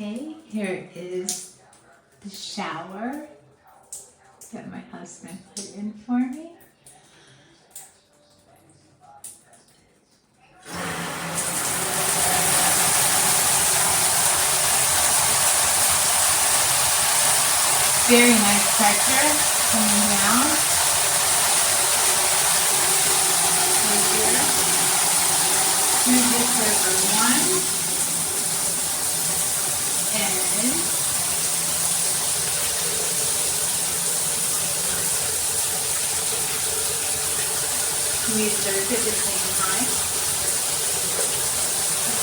Okay, here is the shower that my husband put in for me. Very nice pressure coming down right here. Move this over one and squeeze both at the same time.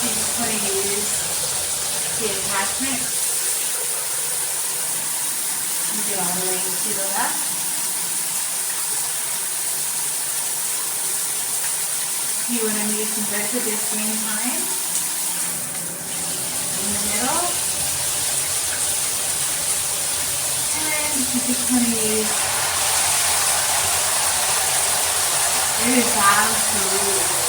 You just want to use the attachment. Do all the way to the left. You want to use them both at the same time. In the middle. And you just want to use, it is absolutely